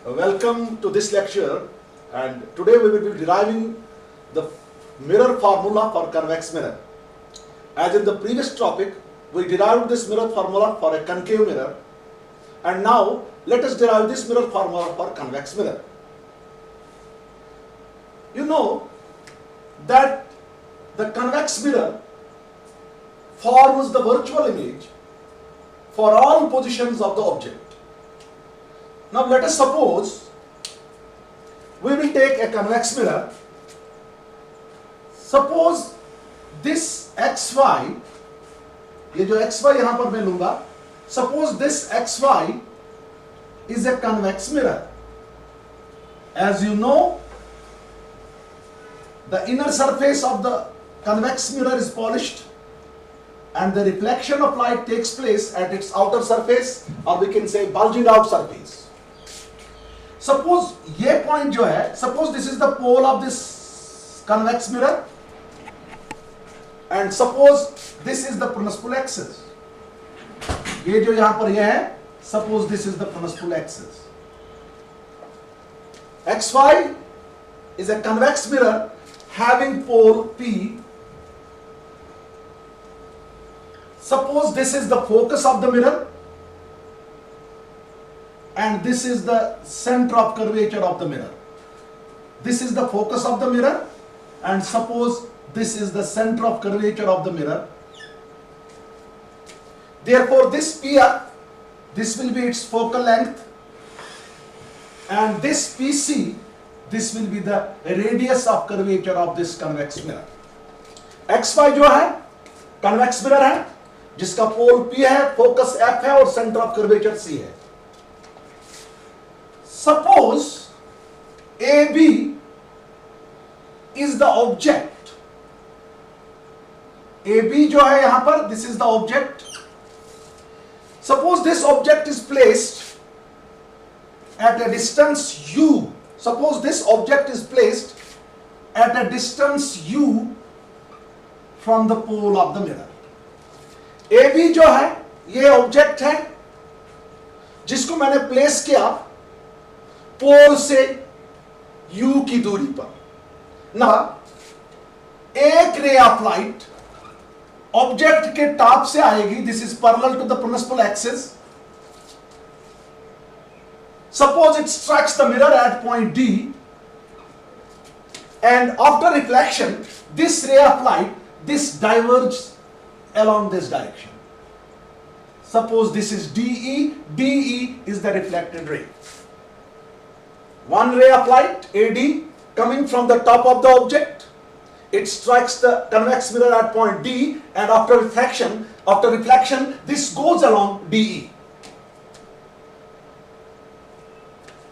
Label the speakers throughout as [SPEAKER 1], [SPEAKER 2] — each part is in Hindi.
[SPEAKER 1] Welcome to this lecture, and today we will be deriving the mirror formula for convex mirror. As in the previous topic, we derived this mirror formula for a concave mirror, and now let us derive this mirror formula for convex mirror. You know that the convex mirror forms the virtual image for all positions of the object. Now let us suppose we will take a convex mirror. Suppose this xy, ये जो xy यहाँ पर मैं लूँगा, suppose this xy is a convex mirror. As you know, the inner surface of the convex mirror is polished and the reflection of light takes place at its outer surface, or we can say bulging out surface. Suppose ये point जो है, suppose this is the pole of this convex mirror and suppose this is the principal axis. ये जो यहाँ पर ये है, suppose this is the principal axis. XY is a convex mirror having pole P. Suppose this is the focus of the mirror and this is the center of curvature of the mirror. This is the focus of the mirror and suppose this is the center of curvature of the mirror. Therefore this PR, this will be its focal length, and this PC, this will be the radius of curvature of this convex mirror. XY जो है convex mirror है जिसका पोल P है, फोकस F है और सेंटर ऑफ कर्वेचर C है. Suppose AB is the object. AB जो है यहां पर, this is the object. Suppose this object is placed at a distance U. Suppose this object is placed at a distance U from the pole of the mirror. AB जो है ये ऑब्जेक्ट है जिसको मैंने प्लेस किया पोल से U की दूरी पर. ना एक रे ऑफ लाइट ऑब्जेक्ट के टॉप से आएगी. This is parallel to the principal axis. Suppose it strikes the mirror at point D, and after reflection, this ray of light, this diverges along this direction. Suppose this is DE, DE is the reflected ray. One ray of light, AD, coming from the top of the object, it strikes the convex mirror at point D, and after reflection, this goes along DE.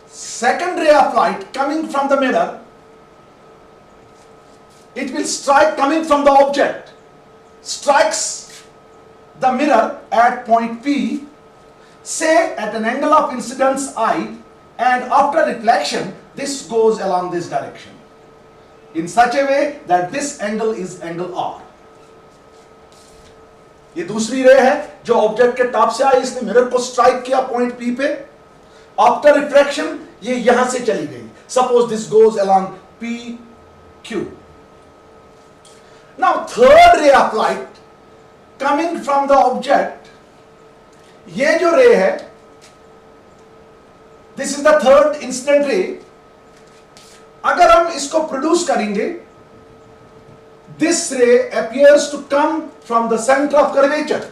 [SPEAKER 1] Second ray of light coming from the mirror, it will strike coming from the object, strikes the mirror at point P, say at an angle of incidence I, and after reflection this goes along this direction in such a way that this angle is angle R. ये दूसरी रे है जो ऑब्जेक्ट के टॉप से आई, इसने मिरर को स्ट्राइक किया पॉइंट P पे. आफ्टर रिफ्रैक्शन ये यहां से चली गई. Suppose this goes along PQ. Now third ray of light coming from the object, ये जो रे है, this is the third incident ray. अगर हम इसको प्रोड्यूस करेंगे, this ray appears to come from the centre of curvature.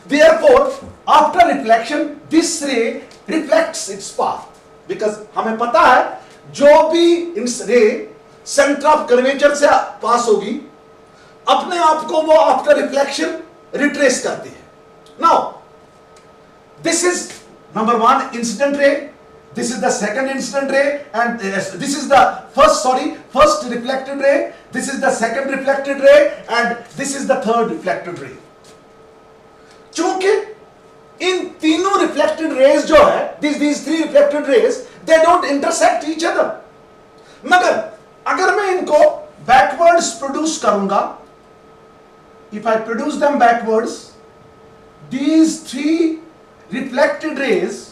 [SPEAKER 1] Therefore, after reflection, this ray reflects its path. Because हमें पता है जो भी रे सेंटर ऑफ कर्वेचर से पास होगी, अपने आप को वो आफ्टर रिफ्लेक्शन रिट्रेस करती है. Now this is number one incident ray, this is the second incident ray, and this is the first reflected ray, this is the second reflected ray, and this is the third reflected ray. चूंकि इन तीनों रिफ्लेक्टेड रेज जो है, these three reflected rays, they don't intersect each other. मगर अगर मैं इनको backwards प्रोड्यूस करूंगा, if I produce them backwards, these three reflected rays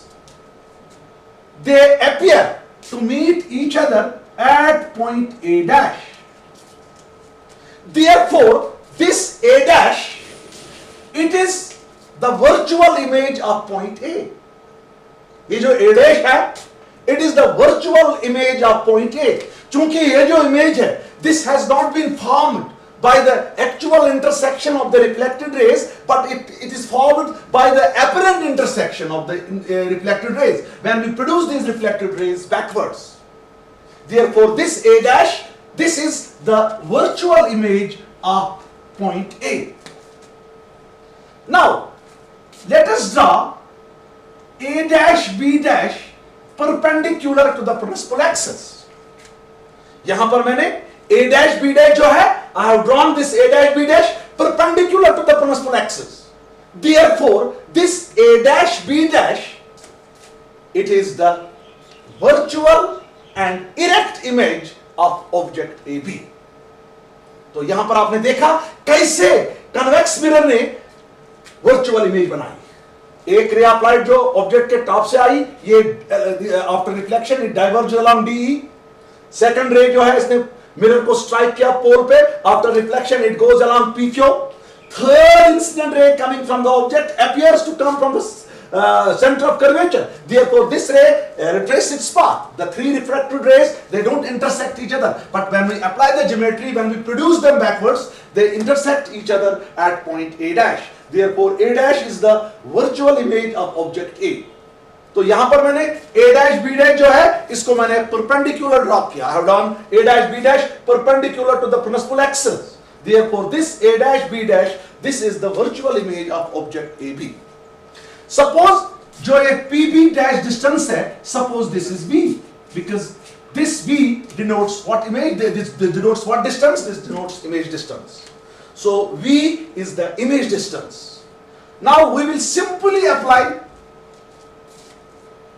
[SPEAKER 1] they appear to meet each other at point A dash. Therefore, this A dash, it is the virtual image of point A. ये जो A dash है, it is the virtual image of point A. चूंकि ये जो image है, this has not been formed by the actual intersection of the reflected rays, but it is formed by the apparent intersection of the reflected rays when we produce these reflected rays backwards. Therefore, this A dash, this is the virtual image of point A. Now, let us draw A dash B dash perpendicular to the principal axis. यहां पर मैंने A dash B dash जो है, I have drawn this A dash B dash perpendicular to the principal axis. Therefore, this A dash B dash, it is the virtual and erect image of object AB. तो यहां पर आपने देखा कैसे कन्वेक्स मिरर ने वर्चुअल इमेज बनाई। एक रे ऑफ लाइट जो ऑब्जेक्ट के टॉप से आई, ये after reflection it diverge along DE. Second ray जो है, इसने मिरर को स्ट्राइक किया पोल पे, after reflection it goes along PQ. Third incident ray coming from the object appears to come from the center of curvature. Therefore, this ray retraces its path. The three refracted rays, they don't intersect each other, but when we apply the geometry, when we produce them backwards, they intersect each other at point A dash. Therefore, A dash is the virtual image of object A. तो यहां पर मैंने A dash B dash जो है, इसको मैंने perpendicular ड्रॉ किया। I have drawn A dash B dash perpendicular to the principal axis. Therefore, this A dash B dash, this is the virtual image of object AB. Suppose जो ये PB dash distance है, suppose this is B, because this B denotes what image? This denotes what distance? This denotes image distance. So V is the image distance. Now we will simply apply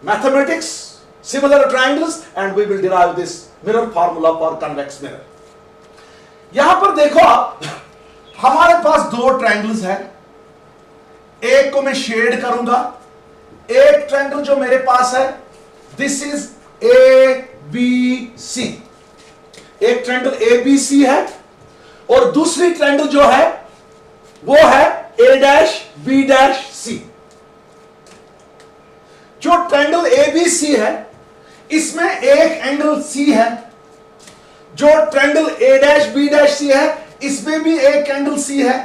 [SPEAKER 1] mathematics, similar triangles, and we will derive this mirror formula for convex mirror. यहां पर देखो आप, हमारे पास दो ट्रायंगल्स हैं। एक को मैं शेड करूंगा। एक ट्रायंगल जो मेरे पास है, दिस इज ABC। एक ट्रायंगल ABC है और दूसरी ट्रायंगल जो है वो है A dash B dash C। जो ट्रायंगल ABC है, इसमें एक एंगल C है। जो triangle A dash B dash C है, इसमें भी एक एंगल C है।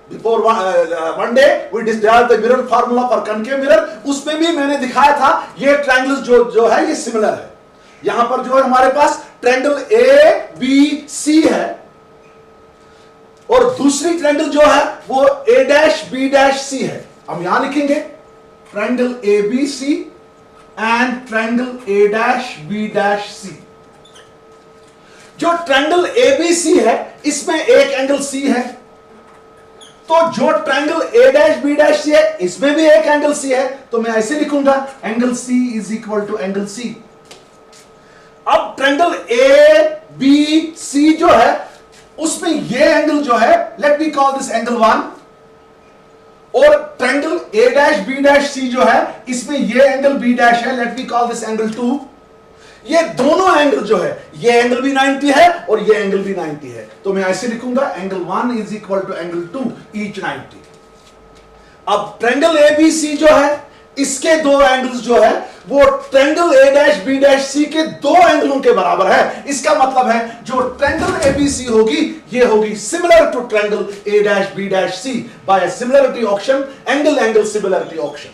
[SPEAKER 1] Before one day we derived the mirror formula for concave mirror, उसमें भी मैंने दिखाया था ये ट्रायंगल्स जो है ये सिमिलर है। यहां पर जो है हमारे पास ट्रायंगल ABC है और दूसरी ट्रायंगल जो है वो A dash B dash C है। हम यहां लिखेंगे triangle ABC and triangle A dash B dash C। जो ट्रायंगल ABC है, इसमें एक एंगल C है, तो जो triangle A dash B dash C है, इसमें भी एक एंगल C है, तो मैं ऐसे लिखूंगा angle C is equal to angle C। अब ट्रायंगल ABC जो है, उसमें ये एंगल जो है, let me call this angle 1, और triangle A dash B dash C जो है, इसमें ये एंगल B dash है, let me call this angle 2। ये दोनों एंगल जो है, ये एंगल भी 90 है और ये एंगल भी 90 है, तो मैं ऐसे लिखूंगा angle 1 is equal to angle 2 each 90। अब ट्रायंगल ABC जो है, इसके दो एंगल्स जो है वो triangle A dash B dash C के दो एंगलों के बराबर है। इसका मतलब है जो ट्रायंगल ABC होगी, ये होगी similar to triangle A dash B dash C by similarity option, angle similarity option.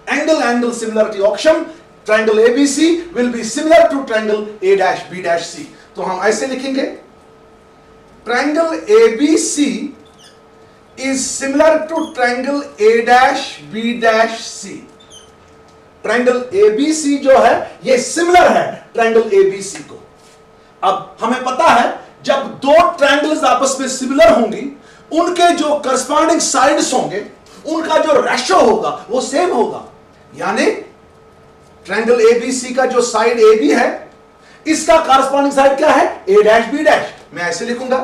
[SPEAKER 1] Angle similarity option, triangle ABC will be similar to triangle A dash B dash C। तो हम ऐसे लिखेंगे triangle ABC is similar to triangle A dash B dash C। Triangle ABC जो है ये सिमिलर है ट्रायंगल ABC को। अब हमें पता है जब दो ट्रायंगल्स आपस में सिमिलर होंगी, उनके जो करस्पॉन्डिंग साइड्स होंगे, उनका जो रेशो होगा वो सेम होगा। यानी ट्रायंगल ABC का जो साइड AB है, इसका कॉरस्पॉन्डिंग साइड क्या है? A dash B dash। मैं ऐसे लिखूंगा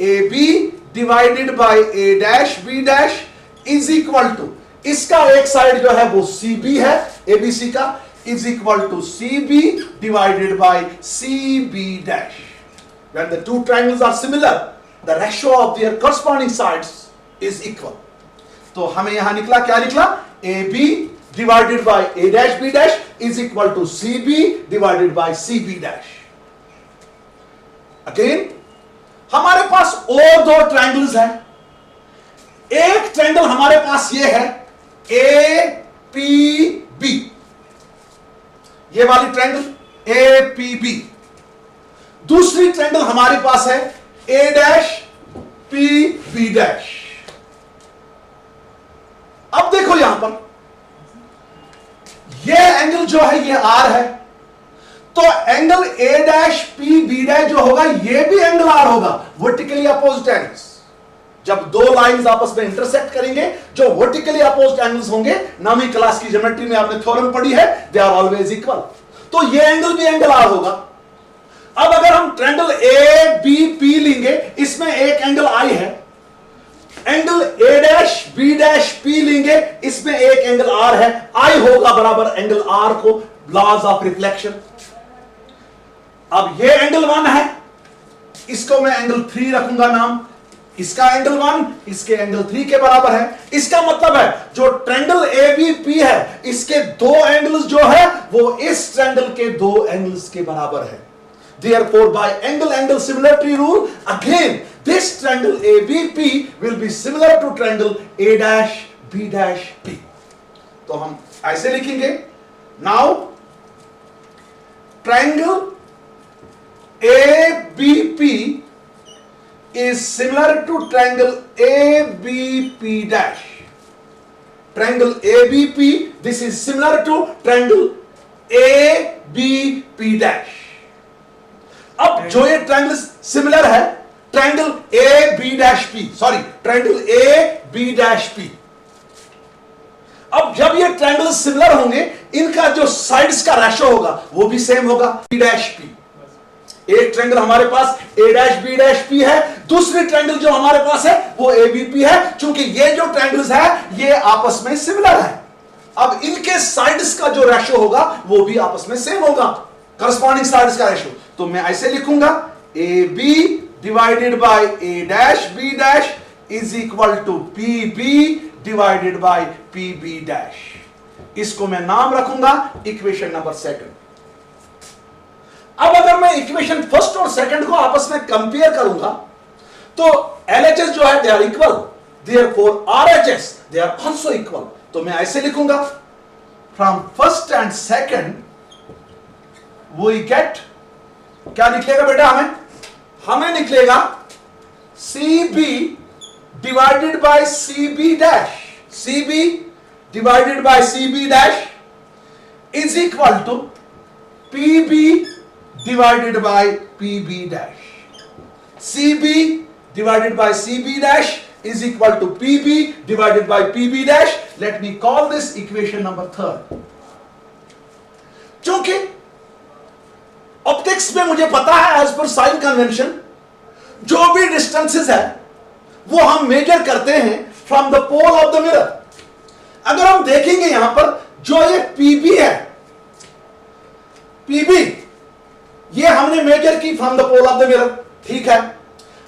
[SPEAKER 1] AB divided by A dash B dash is equal to, इसका एक साइड जो है वो CB है ABC का is equal to CB divided by CB dash. When the two triangles are similar, the ratio of their corresponding sides is equal. तो हमें यहां निकला, क्या निकला? AB divided by A dash B dash is equal to CB divided by CB dash. Again, हमारे पास और दो ट्रायंगल्स हैं. एक ट्रायंगल हमारे पास ये है APB, ये वाली ट्रायंगल APB. दूसरी ट्रायंगल हमारे पास है A dash PB dash. अब देखो यहां पर यह एंगल जो है ये R है, तो angle A dash PB dash जो होगा ये भी एंगल R होगा, वर्टिकली अपोजिट एंगल्स. जब दो लाइंस आपस में इंटरसेक्ट करेंगे, जो वर्टिकली अपोजिट एंगल्स होंगे, नौवीं क्लास की ज्योमेट्री में आपने थ्योरम पढ़ी है, दे आर ऑलवेज इक्वल. तो ये एंगल भी एंगल R होगा. अब अगर हम ट्रायंगल ABP लेंगे, इसमें एक एंगल I है. Angle A dash B dash P लेंगे, इसमें एक एंगल R है. I होगा बराबर एंगल R को लॉज ऑफ रिफ्लेक्शन. अब ये एंगल 1 है, इसको मैं एंगल 3 रखूंगा नाम. इसका एंगल 1 इसके एंगल 3 के बराबर है. इसका मतलब है जो ट्रायंगल ABP है, इसके दो एंगल्स जो है वो इस ट्रायंगल के दो एंगल्स के बराबर है. Therefore, by angle similarity rule, again this triangle ABP will be similar to triangle A dash B dash P. तो हम ऐसे लिखेंगे. Now triangle ABP is similar to triangle ABP dash. Triangle ABP, this is similar to triangle ABP dash. अब जो ये ट्रायंगल सिमिलर है, triangle AB dash P, sorry triangle AB dash P. अब जब ये ट्रायंगल सिमिलर होंगे, इनका जो साइड्स का रेशो होगा वो भी सेम होगा, B dash P. एक ट्रायंगल हमारे पास A dash B dash P है, दूसरी ट्रायंगल जो हमारे पास है वो ABP है. चूंकि ये जो ट्रायंगल्स है ये आपस में सिमिलर है, अब इनके साइड्स का जो रेशो होगा वो भी आपस में सेम होगा, करस्पॉन्डिंग साइड्स का रेशो. तो मैं ऐसे लिखूंगा AB divided by A dash B dash is equal to PB divided by PB dash. इसको मैं नाम रखूंगा इक्वेशन नंबर 2. अब अगर मैं इक्वेशन फर्स्ट और सेकंड को आपस में कंपेयर करूंगा, तो LHS जो है they are equal, therefore RHS they are also equal. तो मैं ऐसे लिखूंगा from first and second we get, क्या निकलेगा बेटा? हमें निकलेगा CB divided by CB dash. CB divided by CB dash is equal to PB divided by PB dash. CB divided by CB dash is equal to PB divided by PB dash. Let me call this equation number 3. चूंकि ऑप्टिक्स में मुझे पता है एज पर साइन कन्वेंशन जो भी डिस्टेंसेस है वो हम मेजर करते हैं from the pole of the mirror. अगर हम देखेंगे यहां पर जो ये PB है, PB ये हमने मेजर की from the pole of the mirror, ठीक है.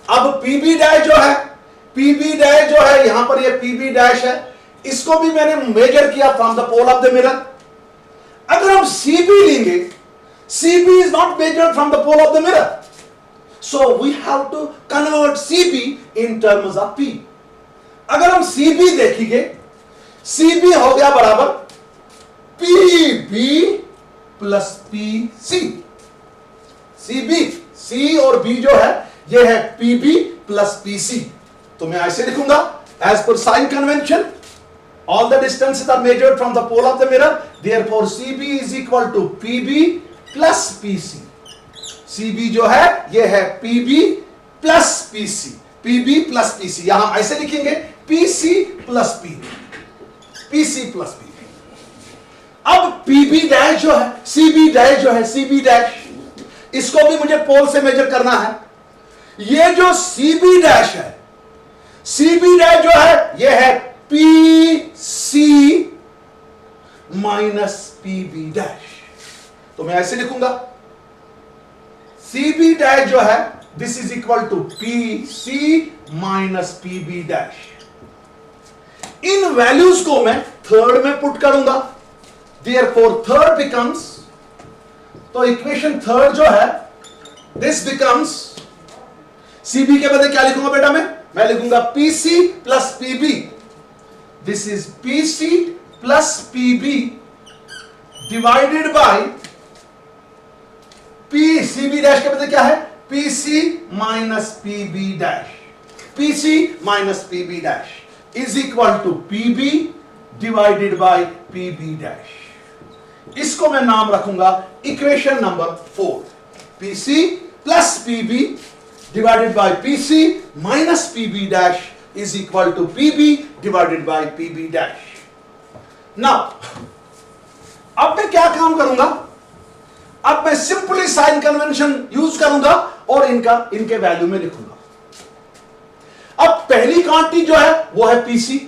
[SPEAKER 1] अब PB डैश जो है, PB डैश जो है यहां पर ये PB डैश है, इसको भी मैंने मेजर किया from the pole of the mirror. अगर हम CB लेंगे, CB is not measured from the pole of the mirror, so we have to convert CB in terms of P. अगर हम CB देखेंगे, CB हो गया बराबर PB plus PC. CB, C और B जो है ये है PB प्लस PC. तो मैं ऐसे लिखूंगा as per sign convention all the distances are measured from the pole of the mirror, therefore CB is equal to PB plus PC. CB जो है ये है PB plus PC. PB plus PC, यहां हम ऐसे लिखेंगे PC plus PB, PC plus PB. अब PB डैश जो है, CB डैश जो है, CB डैश, इसको भी मुझे पोल से मेजर करना है. ये जो CB डैश है, CB डैश जो है ये है PC माइनस पीबी डैश। तो मैं ऐसे लिखूंगा सीबी डैश जो है this is equal to P C minus PB dash. इन वैल्यूज को मैं थर्ड में पुट करूंगा, देयरफॉर थर्ड बिकम्स, तो इक्वेशन थर्ड जो है दिस बिकम्स, सीबी के बदले क्या लिखूंगा बेटा मैं लिखूंगा PC plus PB, this is PC plus PB divided by P CB dash के बदले क्या है PC minus PB dash, PC minus PB dash is equal to PB divided by PB dash. इसको मैं नाम रखूंगा equation number 4, PC plus PB divided by PC minus PB dash is equal to PB divided by PB dash. Now अब मैं क्या काम करूंगा, अब मैं सिंपली साइन कन्वेंशन यूज करूंगा और इनके वैल्यू में लिखूंगा। अब पहली क्वांटिटी जो है वो है पीसी,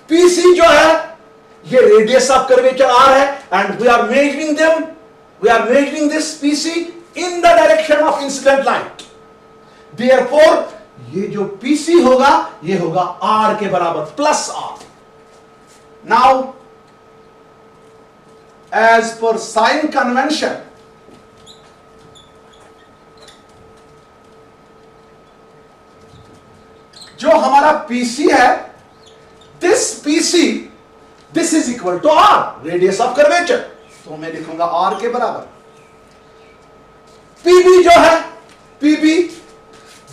[SPEAKER 1] पीसी जो है ये रेडियस ऑफ कर्वेचर आर है and we are measuring them, we are measuring this PC in the direction of incident light, therefore ये जो पीसी होगा ये होगा आर के बराबर plus R. Now as per sign convention, जो हमारा पीसी है this PC this is equal to R radius of curvature, तो मैं लिखूंगा आर के बराबर। पीबी जो है PB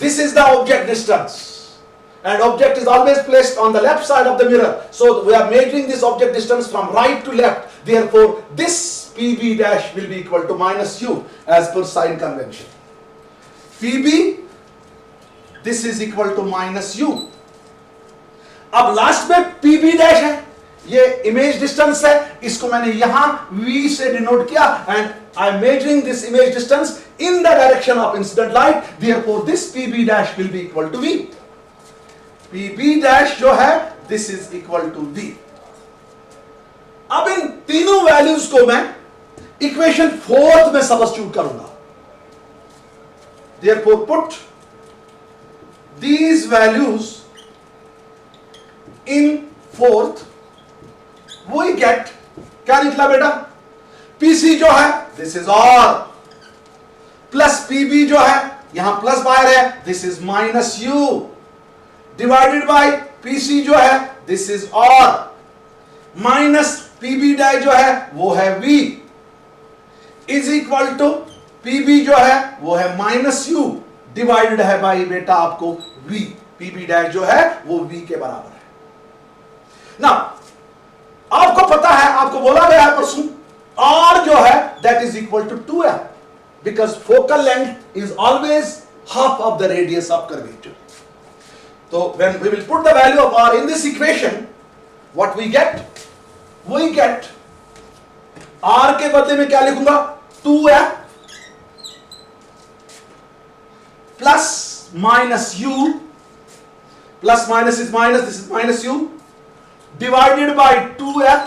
[SPEAKER 1] this is the object distance and object is always placed on the left side of the mirror, so we are measuring this object distance from right to left, therefore this pb dash will be equal to minus u as per sign convention. pb this is equal to minus u. अब लास्ट में pb dash है, ये इमेज डिस्टेंस है, इसको मैंने यहां v से डिनोट किया and I am measuring this image distance in the direction of incident light, therefore this pb dash will be equal to v. pb dash जो है this is equal to v। अब इन तीनों वैल्यूज को मैं इक्वेशन 4 में सब्स्टिट्यूट करूंगा, therefore put these values in 4th, we get क्या निकला बेटा pc जो है this is r plus pb जो है यहां प्लस बाहर है this is minus u divided by PC जो है this is R minus PB dash जो है वो है v is equal to PB जो है वो है माइनस u डिवाइडेड है बाय बेटा आपको v, पीबी डैश जो है वो v के बराबर है। ना आपको पता है, आपको बोला गया है परसों r जो है that is equal to 2f because focal length is always half of the radius of curvature. So when we will put the value of r in this equation, what we get? We get r के बदले में क्या लिखूंगा 2f plus minus u, plus minus is minus, this is minus u divided by 2f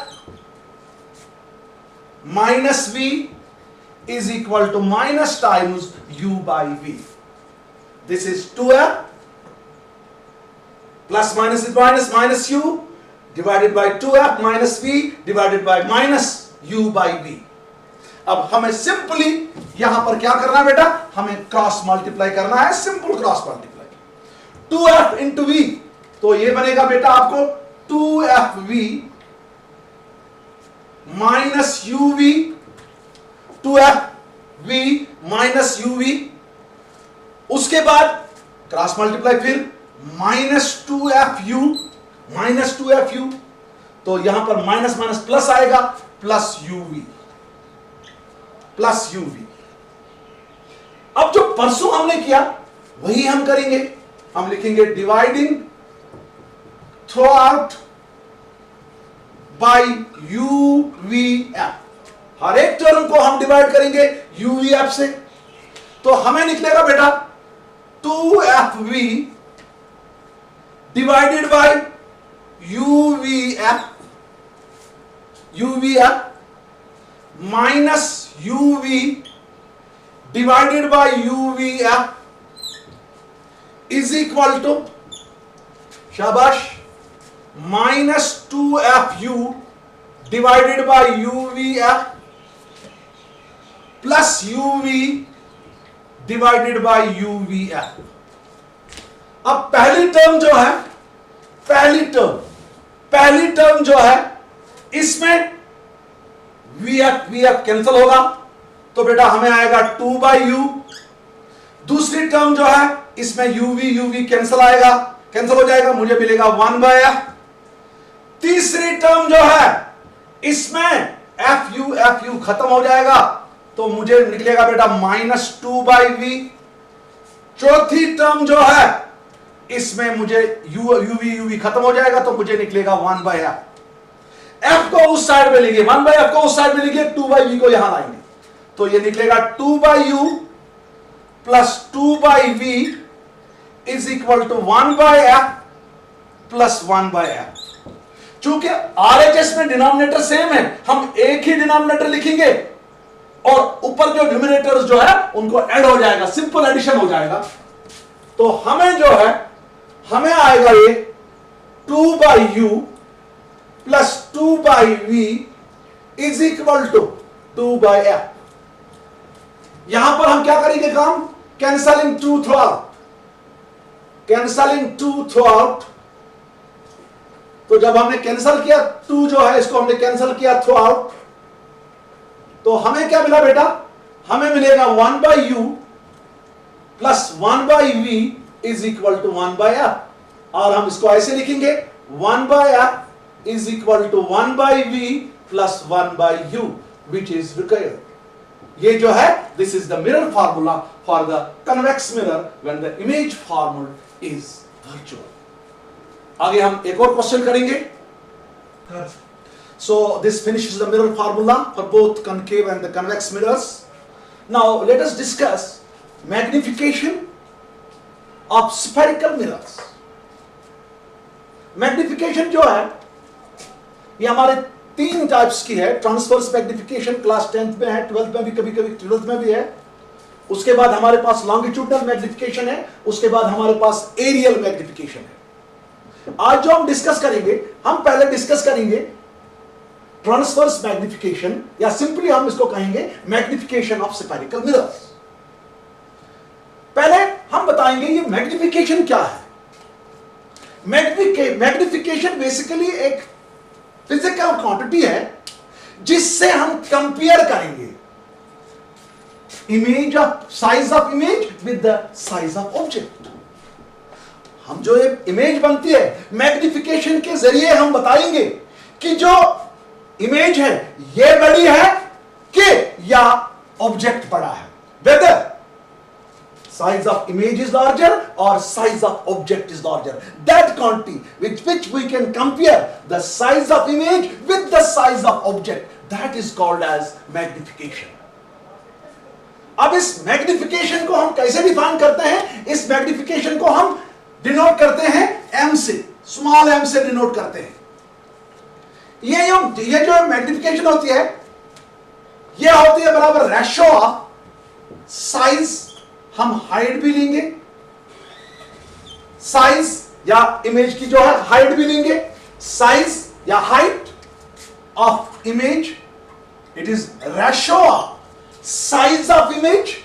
[SPEAKER 1] minus v is equal to minus times u by v. This is 2f plus minus is minus, minus u divided by 2f minus v divided by minus u by v. अब हमें सिंपली यहां पर क्या करना है बेटा, हमें क्रॉस मल्टीप्लाई करना है, simple cross multiply 2f into v, तो ये बनेगा बेटा आपको 2fv minus uv, 2fv minus uv, उसके बाद क्रॉस मल्टीप्लाई फिर माइनस 2fu, तो यहां पर माइनस माइनस प्लस आएगा प्लस uv, प्लस uv। अब जो परसों हमने किया वही हम करेंगे, हम लिखेंगे dividing through out by uvf, हर एक टर्म को हम डिवाइड करेंगे uvf से, तो हमें निकलेगा बेटा 2fv divided by uvf UVF minus UV divided by UVF is equal to, शाबाश, minus 2FU divided by UVF plus UV divided by UVF. अब पहली टर्म जो है इसमें VF कैंसिल होगा, तो बेटा हमें आएगा 2/U. दूसरी टर्म जो है इसमें UV कैंसिल हो जाएगा, मुझे मिलेगा 1/F. तीसरी टर्म जो है इसमें FU खत्म हो जाएगा, तो मुझे निकलेगा बेटा -2/V. चौथी टर्म जो है इसमें मुझे UV खत्म हो जाएगा, तो मुझे निकलेगा 1/F. F को उस साइड में लिखिए, 1/F को उस साइड में लिखिए, 2/V को यहां लाएंगे, तो ये निकलेगा 2/U plus 2/V is equal to 1/F plus 1/F. चूंकि RHS में डिनोमिनेटर सेम है, हम एक ही डिनोमिनेटर लिखेंगे और ऊपर जो न्यूमरेटर्स जो है उनको ऐड हो जाएगा, सिंपल एडिशन हो जाएगा. तो हमें जो है हमें आएगा ये 2/U plus 2/V is equal to 2/F. यहां पर हम क्या करेंगे काम, कैंसलिंग 2 थ्रू आउट. तो जब हमने कैंसिल किया 2 जो है इसको हमने कैंसिल किया थ्रू आउट, तो हमें क्या मिला बेटा, हमें मिलेगा 1/U plus 1/V is equal to 1/F. और हम इसको ऐसे लिखेंगे 1/F is equal to 1/V plus 1/U which is required. ये जो है this is the mirror formula for the convex mirror when the image formula is virtual. आगे हम एक और क्वेश्चन करेंगे. So this finishes the mirror formula for both concave and the convex mirrors. Now let us discuss magnification of spherical mirrors. Magnification जो है ये हमारे 3 टाइप्स की है. ट्रांसवर्स मैग्निफिकेशन क्लास 10th में है, 12th में भी, कभी कभी 12th में भी है. उसके बाद हमारे पास लॉन्गिट्यूडनल मैग्निफिकेशन है, उसके बाद हमारे पास एरियल मैग्निफिकेशन है. आज जो हम डिस्कस करेंगे, हम पहले डिस्कस करेंगे ट्रांसवर्स मैग्निफिकेशन, या सिंपली हम इसको कहेंगे मैग्निफिकेशन ऑफ स्फेरिकल मिरर्स. पहले हम बताएंगे ये मैग्निफिकेशन क्या है. मैग्निफिकेशन बेसिकली एक फिजिकल क्वांटिटी है जिससे हम कंपेयर करेंगे image of size of image with the size of object. हम जो एक इमेज बनती है मैग्निफिकेशन के जरिए हम बताएंगे कि जो इमेज है ये बड़ी है कि या ऑब्जेक्ट बड़ा है, weather size of image is larger or size of object is larger. That quantity with which we can compare the size of image with the size of object, that is called as magnification. अब इस मैग्निफिकेशन को हम कैसे डिफाइन करते हैं? इस मैग्निफिकेशन को हम डिनोट करते हैं m से, स्मॉल m से डिनोट करते हैं. ये जो मैग्निफिकेशन होती है ये होती है बराबर रेशो ऑफ साइज, हम हाइट भी लेंगे, साइज या इमेज की जो है हाइट भी लेंगे, साइज या height of image, it is ratio of size of image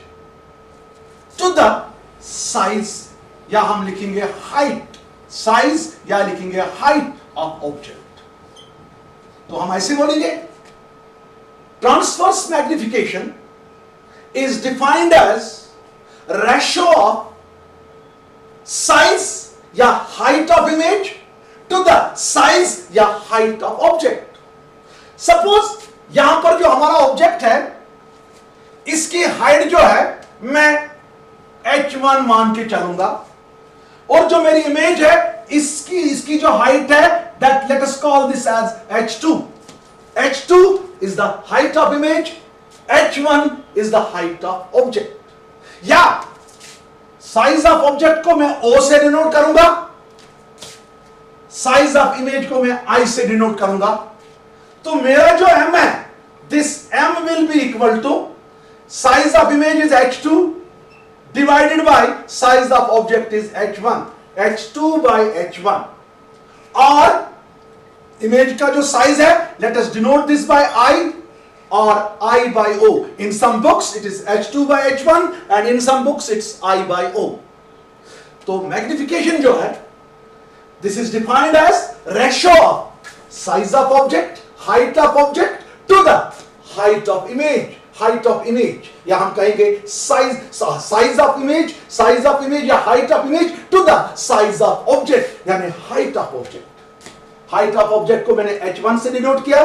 [SPEAKER 1] to the size, या हम लिखेंगे हाइट, साइज या लिखेंगे हाइट ऑफ ऑब्जेक्ट. तो हम ऐसे बोलेंगे transverse magnification is defined as ratio of size या height of image to the size या हाइट ऑफ ऑब्जेक्ट. सपोज यहां पर जो हमारा ऑब्जेक्ट है इसकी हाइट जो है मैं h1 मान के चलूंगा, और जो मेरी इमेज है इसकी जो हाइट है that let us call this as h2. h2 is the height of image, h1 is the height of object. या साइज ऑफ ऑब्जेक्ट को मैं O से डिनोट करूंगा, साइज ऑफ इमेज को मैं I से डिनोट करूंगा. तो मेरा जो m है, this m will be equal to size of image is h2 divided by size of object is h1, h2 by h1, और इमेज का जो साइज है, let us denote this by I or I by O. In some books it is h2 by h1 and in some books it's I by O. तो मैग्निफिकेशन जो है, this is defined as ratio of size of object, height of object to the height of image, height of image, या हम कहेंगे size of image या height of image to the size of object, यानी height of object. Height of object को मैंने h1 से डिनोट किया,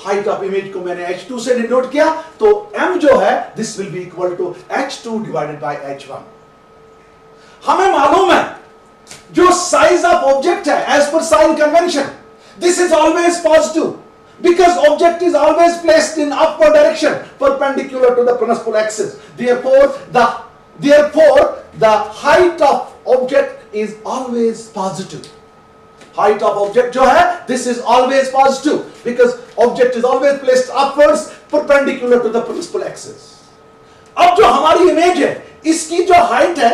[SPEAKER 1] हाइट ऑफ इमेज को मैंने h2 से डिनोट किया, तो m जो है this will be equal to h2 divided by h1. हमें मालूम है जो साइज ऑफ ऑब्जेक्ट है as per sign convention, this is always positive because object is always placed in upward direction perpendicular to the principal axis. Therefore the height of object is always positive. Height of object जो है, this is always positive because object is always placed upwards perpendicular to the principal axis. अब जो हमारी इमेज है, इसकी जो हाइट है,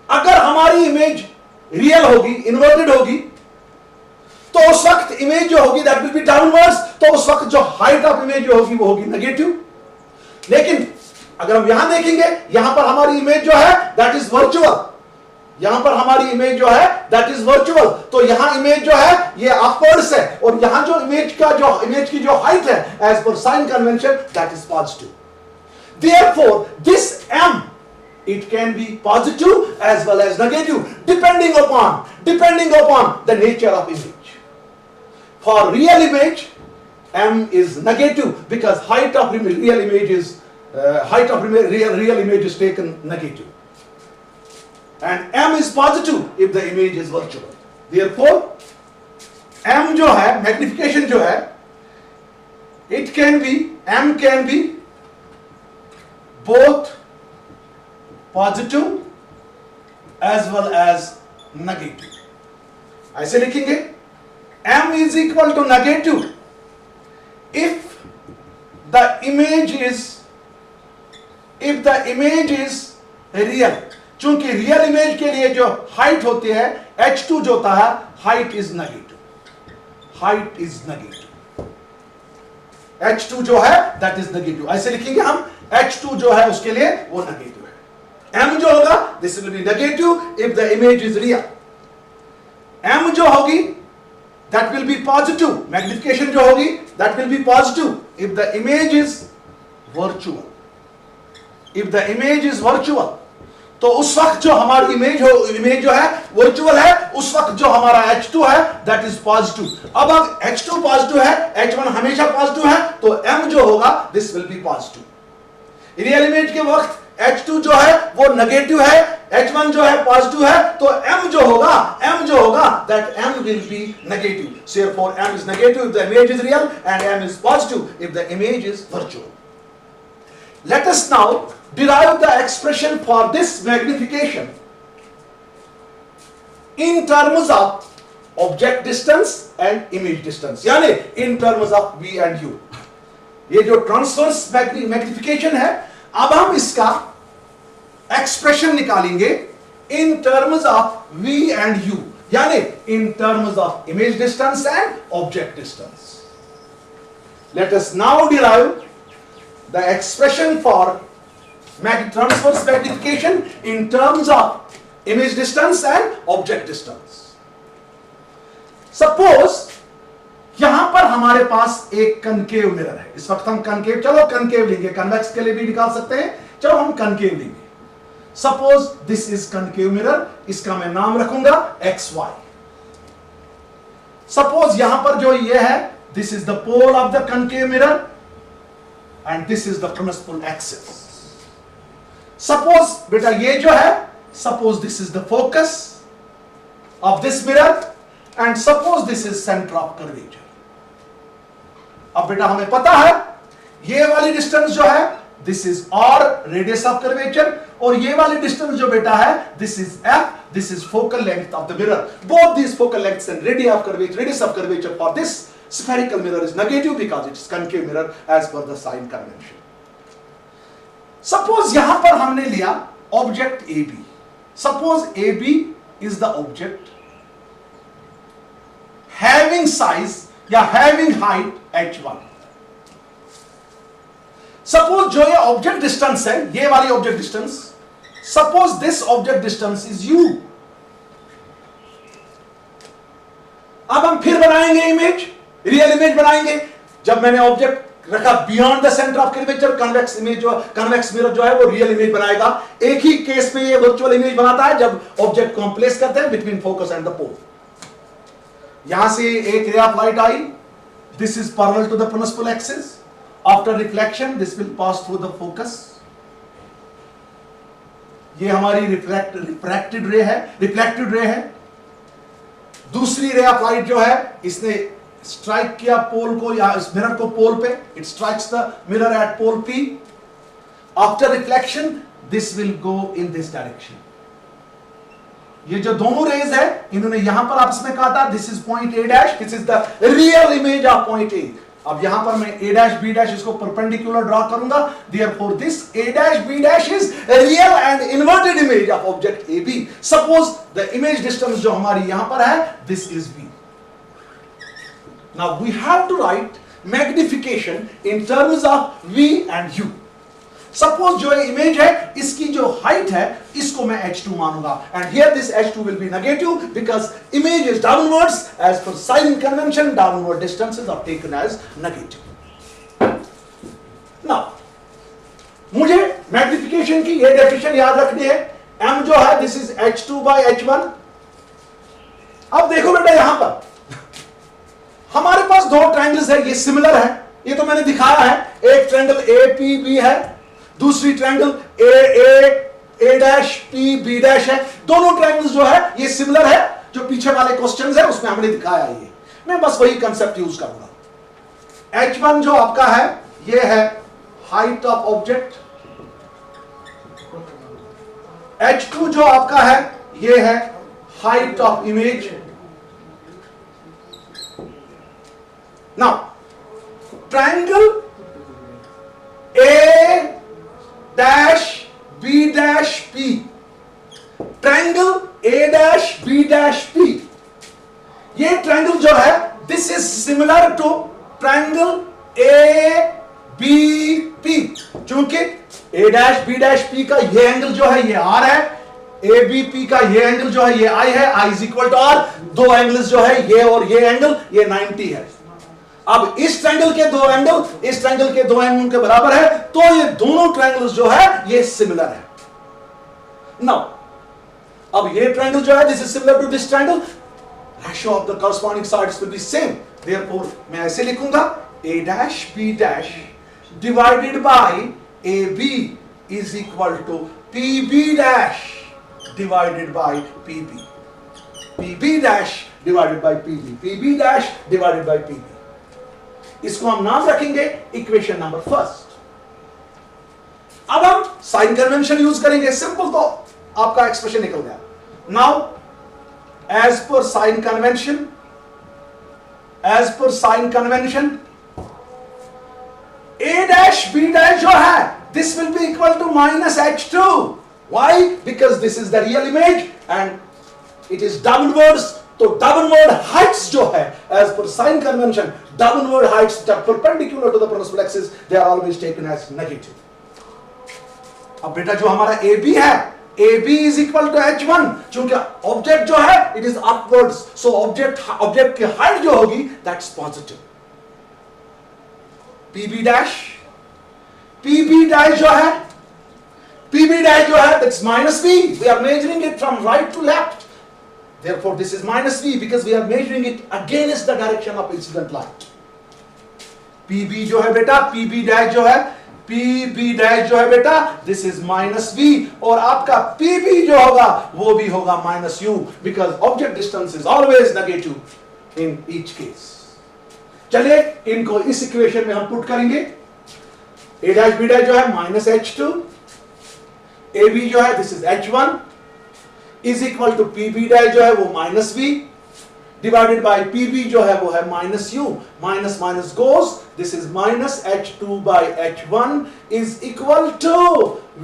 [SPEAKER 1] अगर हमारी इमेज रियल होगी, इन्वर्टेड होगी, तो उस वक्त इमेज जो होगी दैट विल बी डाउनवर्ड्स, तो उस वक्त जो हाइट ऑफ इमेज जो होगी वो होगी नेगेटिव. लेकिन अगर हम यहां देखेंगे, यहां पर हमारी इमेज जो है दैट इज वर्चुअल, यहां पर हमारी इमेज जो है दैट इज वर्चुअल, तो यहां इमेज जो है ये अपवर्ड्स है, और यहां जो इमेज की जो हाइट है as per sign convention that is positive. Therefore this m it can be positive as well as negative depending upon the nature of image. For real image m is negative because height of real image is taken negative, and m is positive if the image is virtual. Therefore m जो है, magnification जो है, m can be both positive as well as negative. ऐसे लिखेंगे m is equal to negative if the image is real. चूंकि रियल इमेज के लिए जो हाइट होती है h2 जो होता है, हाइट इज नेगेटिव, h2 जो है दैट इज नेगेटिव. ऐसे लिखेंगे हम, h2 जो है उसके लिए वो नेगेटिव है. m जो होगा this will B negative if the image is real. m जो होगी that will be positive, magnification जो होगी that will be positive if the image is virtual. तो उस वक्त जो हमारी इमेज जो है वर्चुअल है, उस वक्त जो हमारा h2 है दैट इज पॉजिटिव. अब h2 पॉजिटिव है, h1 हमेशा पॉजिटिव है, तो m जो होगा this will B positive. Real image के वक्त h2 जो है वो नेगेटिव है, h1 जो है पॉजिटिव है, तो m जो होगा that m will be negative. Therefore m is negative if the image is real and m is positive if the image is virtual. Let us now derive the expression for this magnification in terms of object distance and image distance, यानी in terms of v and u. ये जो ट्रांसवर्स मैग्निफिकेशन है, अब हम इसका एक्सप्रेशन निकालेंगे इन terms of v and u, यानी इन terms of image distance and object distance. Let us now derive the expression for transverse magnification in terms of image distance and object distance. Suppose यहां पर हमारे पास एक कनकेव मिरर है. इस वक्त हम कनकेव लेंगे, कन्वेक्स के लिए भी निकाल सकते हैं, चलो हम कनकेव लेंगे. Suppose this is concave mirror, इसका मैं नाम रखूंगा XY. सपोज यहां पर जो ये है, this is the pole of the concave mirror and this is the principal axis. Suppose बेटा ये जो है, suppose this is the focus of this mirror and suppose this is centre of curvature. अब बेटा हमें पता है ये वाली डिस्टेंस जो है this is R radius of curvature, और ये वाली डिस्टेंस जो बेटा है this is F, this is focal length of the mirror. Both these focal lengths and radius of curvature for this spherical mirror is negative because it's concave mirror as per the sign convention. Suppose यहां पर हमने लिया object AB. Suppose AB is the object having size या having height h1. Suppose जो ये ऑब्जेक्ट डिस्टेंस है, ये वाली object distance, suppose this object distance is u. अब हम फिर बनाएंगे इमेज, रियल इमेज बनाएंगे. जब मैंने ऑब्जेक्ट रखा beyond the centre of curvature, convex image जो कन्वेक्स मिरर जो है वो रियल इमेज बनाएगा. एक ही केस में ये वर्चुअल इमेज बनाता है जब ऑब्जेक्ट को हम प्लेस करते हैं between focus and the pole. यहां से एक रे ऑफ लाइट आई, this is parallel to the principal axis. After reflection this will pass through the focus. ये हमारी रिफ्रैक्टेड रे है. दूसरी रे ऑफ लाइट जो है इसने स्ट्राइक किया पोल को या इस मिरर को पोल पे, it strikes the mirror at pole P. After reflection this will go in this direction. ये जो दोनों रेज है इन्होंने यहां पर आपस में काटा. This is point A dash, this is the real image of point A. अब यहां पर मैं A डैश B डैश इसको परपेंडिकुलर ड्रॉ करूंगा. Therefore this A dash B dash is real and inverted image of object AB. Suppose the image distance जो हमारी यहां पर है this is B. Now we have to write magnification in terms of V and U. Suppose जो इमेज है इसकी जो हाइट है इसको मैं h2 मानूंगा, and here this h2 will be negative because image is downwards. As per sign convention, downward distances are taken as negative. Now मुझे मैग्निफिकेशन की ये डेफिनेशन याद रखनी है. m जो है this is h2 by h1. अब देखो बेटा यहां पर हमारे पास दो ट्रायंगल्स है, ये सिमिलर है, ये तो मैंने दिखाया है. एक ट्रायंगल APB है, दूसरी triangle A dash P B dash है. दोनों ट्रायंगल्स जो है ये सिमिलर है. जो पीछे वाले क्वेश्चंस है उसमें हमने दिखाया ये, मैं बस वही कंसेप्ट यूज करूंगा. H1 जो आपका है ये है हाइट ऑफ ऑब्जेक्ट. H2 जो आपका है ये है height of image. Now, triangle A dash B dash P, triangle A dash B dash P, ये triangle जो है this is similar to triangle A B P. चूंकि A dash B dash P का ये एंगल जो है ये R है, A B P का ये एंगल जो है ये I है, I is equal to R. दो एंगल्स जो है ये और ये एंगल ये 90 है. अब इस ट्रायंगल के दो एंगल इस ट्रायंगल के दो एंगल के बराबर है, तो ये दोनों ट्रायंगल्स जो है ये सिमिलर है. नाउ अब ये ट्रायंगल जो है this is similar to this triangle. Ratio of the corresponding sides will be same. Therefore मैं ऐसे लिखूंगा A dash B dash divided by AB is equal to PB dash divided by PB. PB dash divided by PB, PB dash divided by PB. इसको हम नाम रखेंगे इक्वेशन नंबर फर्स्ट. अब हम साइन कन्वेंशन यूज करेंगे. सिंपल, तो आपका एक्सप्रेशन निकल गया. Now as per sign convention A dash B dash जो है this will be equal to minus h2. Why? Because this is the real image and it is downwards. तो डाउनवर्ड हाइट्स जो है as per sign convention, downward heights perpendicular to the principal axis, they are always taken as negative. अब बेटा जो हमारा AB है, AB is equal to h1. क्योंकि ऑब्जेक्ट जो है it is upwards, so object की हाइट जो होगी दैट्स पॉजिटिव. PB डैश जो है that's minus V. We are measuring it from right to left. Therefore, this is minus V because we are measuring it against the direction of incident light. PB जो है बेटा, PB डैश जो है बेटा, this is minus V. और आपका PB जो होगा वो भी होगा minus U because object distance is always negative in each case. चलिए इनको इस इक्वेशन में हम पुट करेंगे. ए डैश बी डैश जो है माइनस H2, ए बी जो है this is H1 is equal to P B dash जो है वो minus B divided by P B जो है वो है minus U, minus minus goes, this is minus H2 by H1 is equal to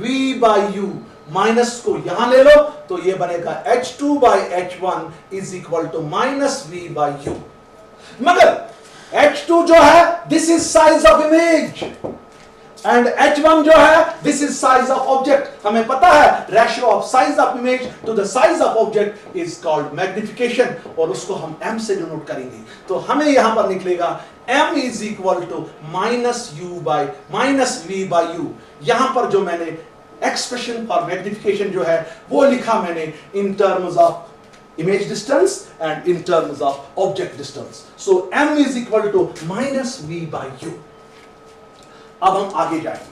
[SPEAKER 1] V by U। Minus को यहां ले लो तो ये बनेगा H2 by H1 is equal to minus V by U। मगर H2 जो है this is size of image and H1 जो है this is size of object. हमें पता है ratio of size of image to the size of object is called magnification और उसको हम m से डिनोट करेंगे। तो हमें यहां पर निकलेगा m is equal to minus U by minus V by U. यहां पर जो मैंने एक्सप्रेशन फॉर मैग्निफिकेशन जो है वो लिखा मैंने इन terms of image distance and in terms of object distance. So m is equal to minus v by u. अब हम आगे जाएंगे।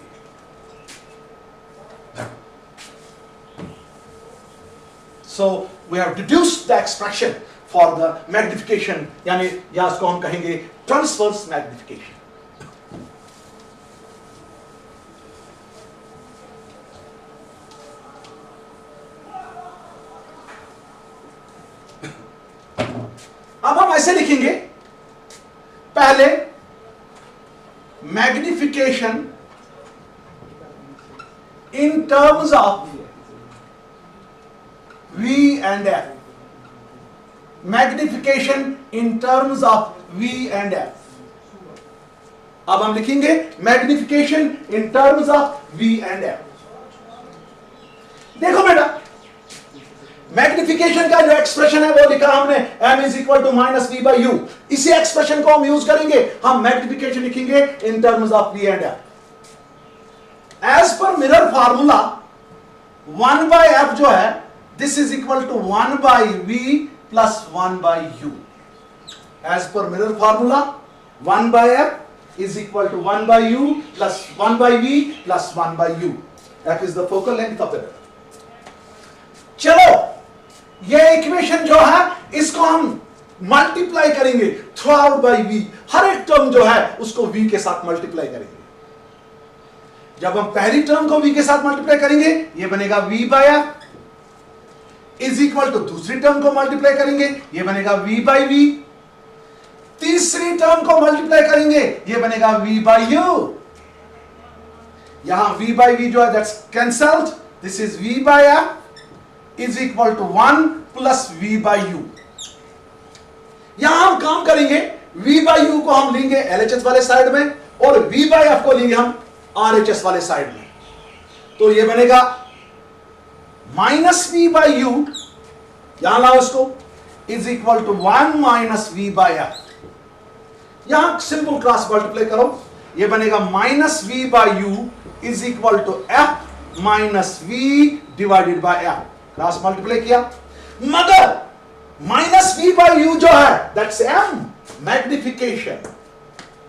[SPEAKER 1] So we have deduced the expression for the magnification, यानी या इसको हम कहेंगे transverse magnification. अब हम ऐसे लिखेंगे, पहले magnification in terms of V and F, magnification in terms of V and F। अब हम लिखेंगे magnification in terms of V and F। देखो बेटा, मैग्निफिकेशन का जो एक्सप्रेशन है वो लिखा हमने m is equal to minus V by U. इसी एक्सप्रेशन को हम यूज करेंगे, हम मैग्निफिकेशन लिखेंगे in terms of v and f। As per mirror formula 1 by f जो है this is equal to 1 by v plus 1 by u। As per mirror formula 1 by f is equal to 1 by u plus 1 by v plus 1 by u। f is the focal length of the mirror. चलो ये इक्वेशन जो है इसको हम मल्टीप्लाई करेंगे थ्रू आउट बाई वी। हर एक टर्म जो है उसको v के साथ मल्टीप्लाई करेंगे। जब हम पहली टर्म को v के साथ मल्टीप्लाई करेंगे ये बनेगा v by f is equal to दूसरी टर्म को मल्टीप्लाई करेंगे ये बनेगा v बाई v। तीसरी टर्म को मल्टीप्लाई करेंगे ये बनेगा v बाई u। यहां v बाई v जो है that's cancelled, this is v by f is equal to 1 plus v by U. यहां हम काम करेंगे v बाई यू को हम लेंगे LHS वाले साइड में और v बाई f को लेंगे हम RHS वाले साइड में। तो ये बनेगा माइनस v बाई यू, यहां लाओ इसको, is equal to 1 minus v by f। यहां सिंपल क्रॉस मल्टीप्लाई करो, ये बनेगा minus v by U is equal to f minus v divided by f। Cross multiply किया, मगर माइनस v बाई यू जो है that's m magnification,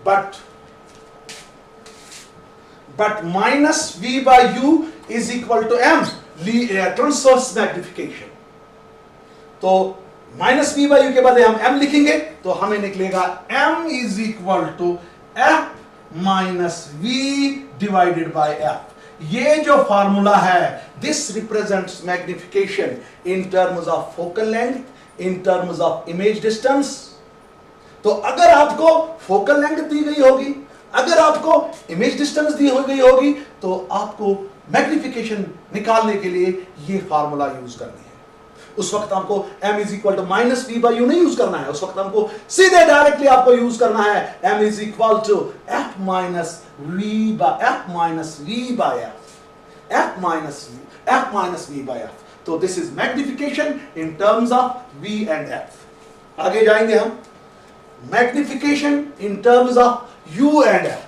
[SPEAKER 1] but minus v by U is equal to m transverse magnification. तो माइनस v बाई यू के बदले हम m लिखेंगे तो हमें निकलेगा m is equal to f minus v divided by f। ये जो फार्मूला है this represents magnification in terms of focal length, in terms of image distance. तो अगर आपको फोकल लेंथ दी गई होगी, अगर आपको इमेज डिस्टेंस दी गई होगी तो आपको मैग्निफिकेशन निकालने के लिए ये फार्मूला यूज करनी है। उस वक्त आपको m is equal to minus v by U नहीं यूज करना है, उस वक्त हमको सीधे डायरेक्टली आपको यूज करना है m is equal to f minus v by f v by f। तो this is magnification in terms of v and f। आगे जाएंगे हम magnification in terms of u and f।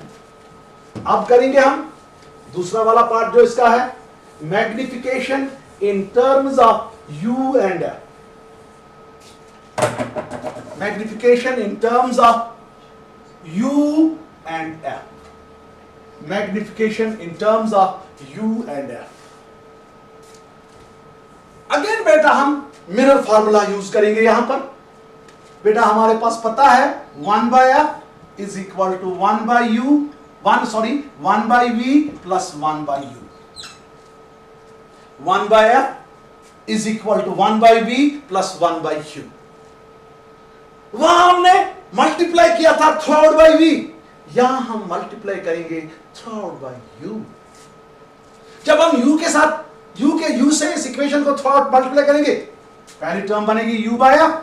[SPEAKER 1] अब करेंगे हम दूसरा वाला पार्ट जो इसका है magnification in terms of u and f। Magnification in terms of u and f. Magnification in terms of u and f. Again बेटा हम मिरर फार्मूला यूज करेंगे। यहां पर बेटा हमारे पास पता है 1 by f is equal to 1 by u 1 by V plus 1 by U. 1 by F is equal to 1 by V plus 1 by U. वहां हमने मल्टीप्लाई किया था थ्रू आउट बाई V, यहां हम मल्टीप्लाई करेंगे थ्रू आउट बाई U. जब हम U के साथ U से इस इक्वेशन को थ्रू आउट मल्टीप्लाई करेंगे, पहली टर्म बनेगी U बाय F,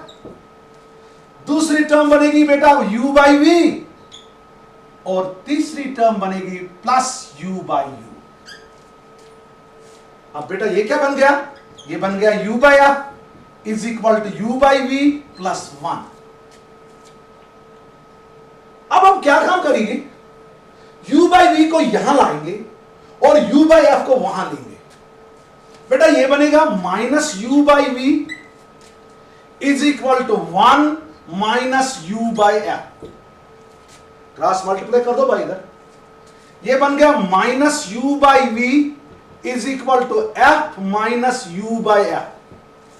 [SPEAKER 1] दूसरी टर्म बनेगी बेटा U बाई V, और तीसरी टर्म बनेगी प्लस U बाई U. अब बेटा ये क्या बन गया? ये बन गया U by F is equal to U by V plus 1. अब हम क्या काम करेंगे? U बाई V को यहां लाएंगे और U बाई F को वहां लेंगे. बेटा ये बनेगा minus U by V is equal to 1 minus U by F. Cross multiply कर दो भाई इधर. ये बन गया minus U by V is equal to F minus U by F.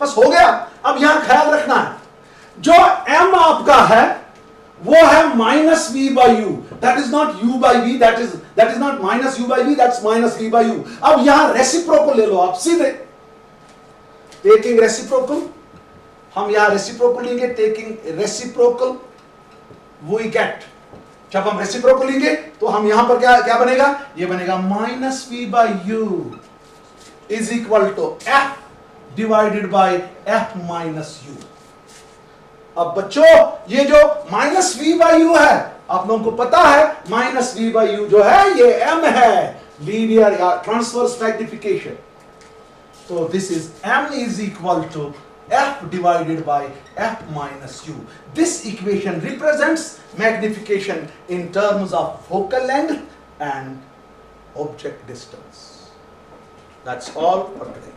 [SPEAKER 1] बस हो गया. अब यहां ख्याल रखना है, जो M आपका है वो है minus V by U. That is not U by V, that is not minus U by V, that's minus V by U. अब यहां रेसिप्रोकल ले लो आप सीधे. टेकिंग रेसिप्रोकल, हम यहां रेसिप्रोकल लेंगे. Taking reciprocal we get. जब हम रेसिप्रोकल लेंगे तो हम यहां पर क्या बनेगा? ये बनेगा minus V by U is equal to F divided by F minus U. अब बच्चों ये जो माइनस V बाई U है, आप लोगों को पता है माइनस V बाई U जो है ये M है, लीनियर या ट्रांसवर्स मैग्निफिकेशन. तो this is M is equal to F divided by F minus U. This equation represents magnification in terms of focal length and object distance. That's all for today.